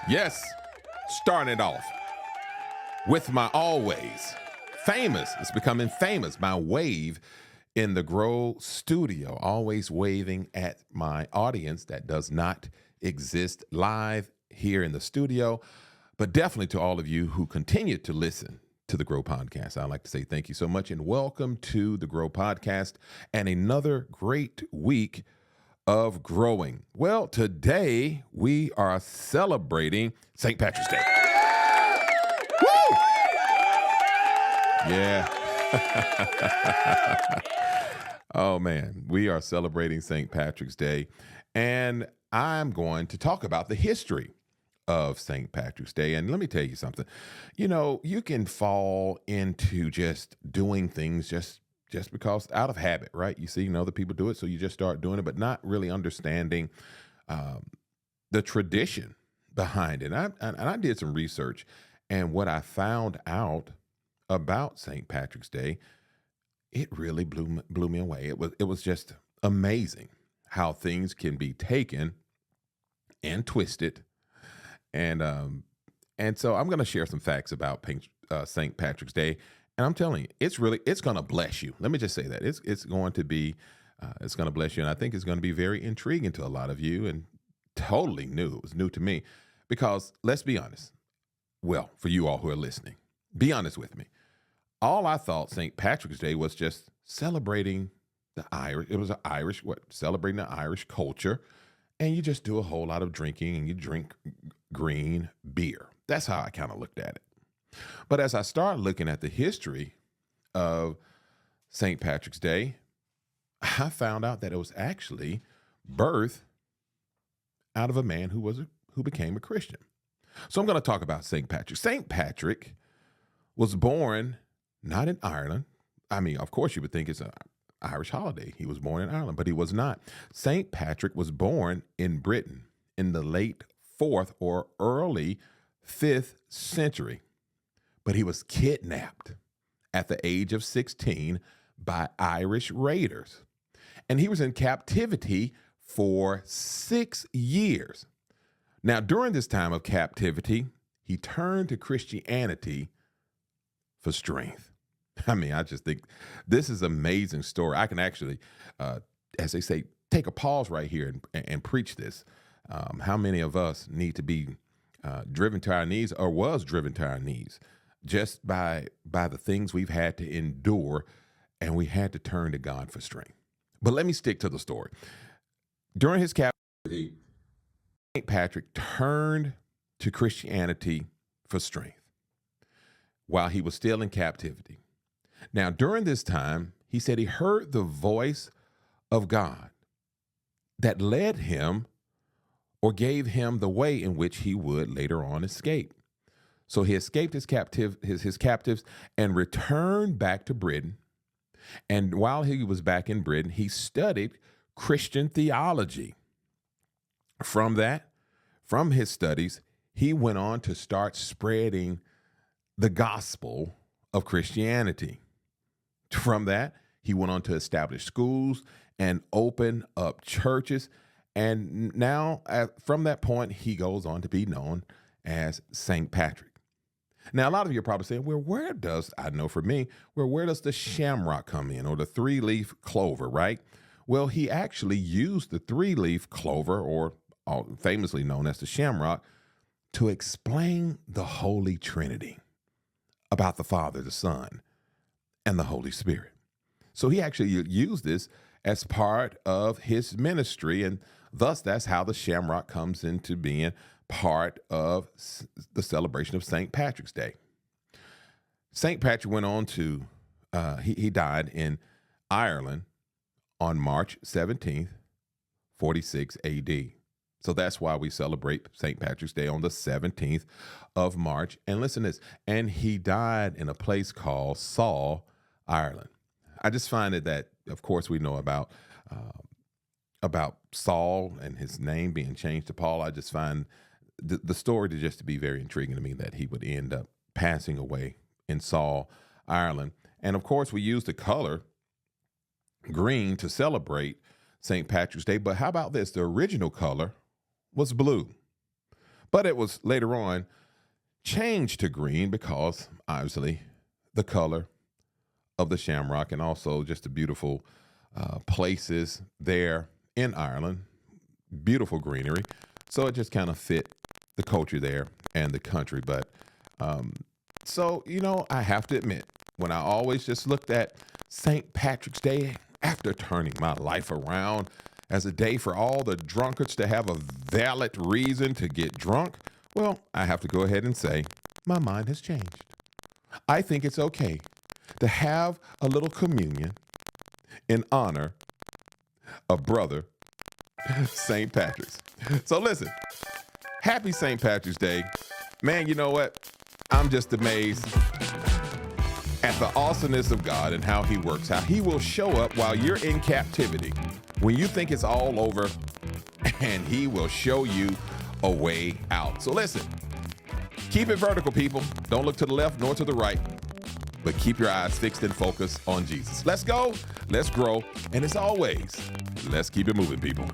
Yes, starting it off with my always famous, it's becoming famous, my wave in the Grow studio, always waving at my audience that does not exist live here in the studio, but definitely to all of you who continue to listen to the Grow podcast. I'd like to say thank you so much and welcome to the Grow podcast and another great week of growing. Well, today we are celebrating St. Patrick's Day. Woo! Yeah. Oh man, we are celebrating St. Patrick's Day, and I'm going to talk about the history of St. Patrick's Day. And let me tell you something. You know, you can fall into just doing things just because out of habit, right? You see, other people do it, so you just start doing it, but not really understanding um, the tradition behind it. And I did some research, and what I found out about St. Patrick's Day, it really blew me away. It was just amazing how things can be taken and twisted, and and so I'm going to share some facts about St. Patrick's Day, and I'm telling you, it's going to bless you. Let me just say that it's going to be it's going to bless you, and I think it's going to be very intriguing to a lot of you, and totally new. It was new to me because let's be honest. Well, for you all who are listening, be honest with me. All I thought St. Patrick's Day was just celebrating the Irish. It was an Irish, celebrating the Irish culture. And you just do a whole lot of drinking and you drink green beer. That's how I kind of looked at it. But as I started looking at the history of St. Patrick's Day, I found out that it was actually birthed out of a man who became a Christian. So I'm going to talk about St. Patrick. St. Patrick was born not in Ireland. I mean, of course, you would think it's an Irish holiday. He was born in Ireland, but he was not. St. Patrick was born in Britain in the late 4th or early 5th century, but he was kidnapped at the age of 16 by Irish raiders. And he was in captivity for 6 years. Now, during this time of captivity, he turned to Christianity for strength. I mean, I just think this is an amazing story. I can actually, as they say, take a pause right here and preach this. How many of us need to be driven to our knees or was driven to our knees just by the things we've had to endure, and we had to turn to God for strength. But let me stick to the story. During his captivity, St. Patrick turned to Christianity for strength while he was still in captivity. Now, during this time, he said he heard the voice of God that led him or gave him the way in which he would later on escape. So he escaped his captives and returned back to Britain. And while he was back in Britain, he studied Christian theology. From his studies, he went on to start spreading the gospel of Christianity. From that, he went on to establish schools and open up churches. And now, from that point, he goes on to be known as St. Patrick. Now, a lot of you are probably saying, well, where does the shamrock come in, or the three-leaf clover, right? Well, he actually used the three-leaf clover, or famously known as the shamrock, to explain the Holy Trinity about the Father, the Son, and the Holy Spirit. So he actually used this as part of his ministry, and thus that's how the shamrock comes into being part of the celebration of St. Patrick's Day. St. Patrick went on to, he died in Ireland on March 17th, 46 AD. So that's why we celebrate St. Patrick's Day on the 17th of March. And listen to this, and he died in a place called Saul, Ireland. I just find it that, of course, we know about Saul and his name being changed to Paul. I just find the story to be very intriguing to me, that he would end up passing away in Saul, Ireland. And of course, we use the color green to celebrate St. Patrick's Day. But how about this? The original color was blue. But it was later on changed to green because obviously the color of the shamrock and also just the beautiful places there in Ireland, beautiful greenery. So it just kind of fit the culture there and the country. But I have to admit, when I always just looked at St. Patrick's Day after turning my life around as a day for all the drunkards to have a valid reason to get drunk, well, I have to go ahead and say my mind has changed. I think it's okay to have a little communion in honor of brother St. Patrick's. So listen, happy St. Patrick's Day. Man, you know what? I'm just amazed at the awesomeness of God and how he works, how he will show up while you're in captivity when you think it's all over, and he will show you a way out. So listen, keep it vertical, people. Don't look to the left nor to the right, but keep your eyes fixed and focused on Jesus. Let's go, let's grow, and as always, let's keep it moving, people.